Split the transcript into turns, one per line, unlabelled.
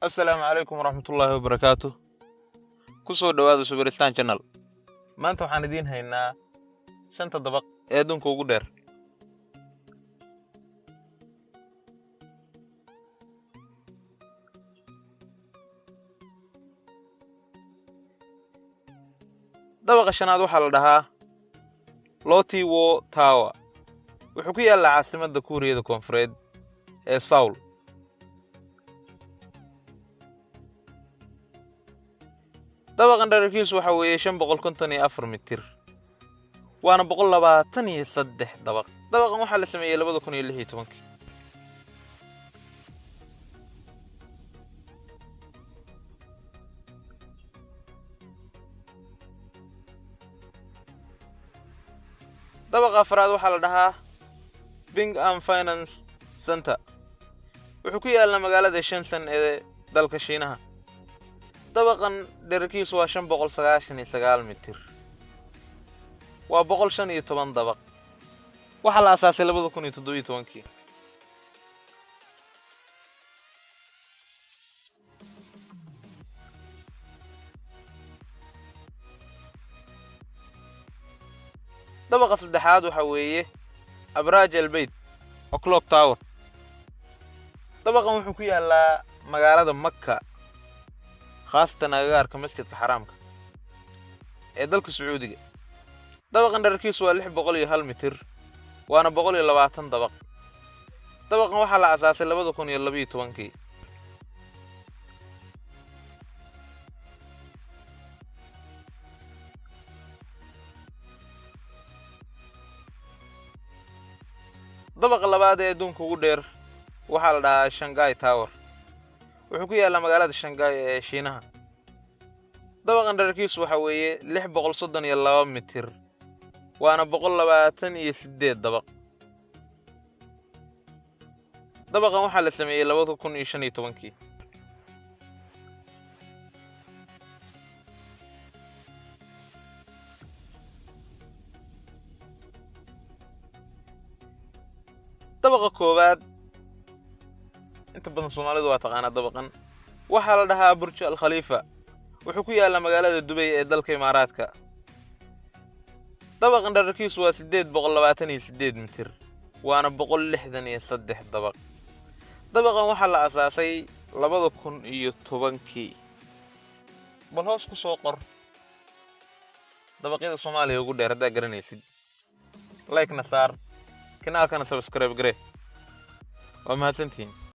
السلام عليكم ورحمة الله وبركاته. كسو دواada Subaristan Channel. Maanta waxaan idiin haynaa shanta dabaq ee adduunka ugu dheer. Dabaqa shanaad waxaa la dhahaa Lotte World Tower. Wuxuu ku yaalaa caasimadda Kuuriyada Koonfureed ee Seoul. dabaqan dhererkiisu waxa weeye 554 mitir. waana 123 dabaq. dabaqan waxaa la sameeyay 2016. dabaqa afraad waxaa la dhahaa Ping An Finance Center. wuxuu ku yaalaa magaalada Shenzhen ee dalka Shiinaha. dabaqan dhererkiisu waa 599 mitir. waa 115 dabaq. waxaa la aasaasay 2017. dabaqa saddexaad waxa weeye Abraj Al Bayt Clock Tower. dabaqan wuxuu ku yaalaa magaalada Makka, khaasatan agagaarka masjidka xaraamka ee dalka Sacuudiga. dabaqan dhererkiisu waa 601 mitir. waana 120 dabaq. dabaqan waxaa la aasaasay 2012. dabaqa labaad ee adduunka ugu dheer waxaa la dhahaa Shanghai Tower. wuxuu ku yaalaa magaalada Shanghai ee Shiinaha. dabaqan dhererkiisu waxa weeye 632 mitir. waana 128 dabaq. dabaqan waxaa la sameeyay 2015. dabaqa koowaad inta badan Soomaalidu waa taqaana dabaqan waxaa la dhahaa Burj Al Khalifa. wuxuu ku yaalaa magaalada Dubai ee dalka Imaaraadka. dabaqan dhererkiisu waa 828 mitir. waana 163 dabaq. dabaqan waxaa la aasaasay 2010. bal hoos ku soo qor dabaqyada Soomaaliya ugu dheer hadaa garanaysid. like na saar kanaalkana subscribe garee. waa mahadsantihiin.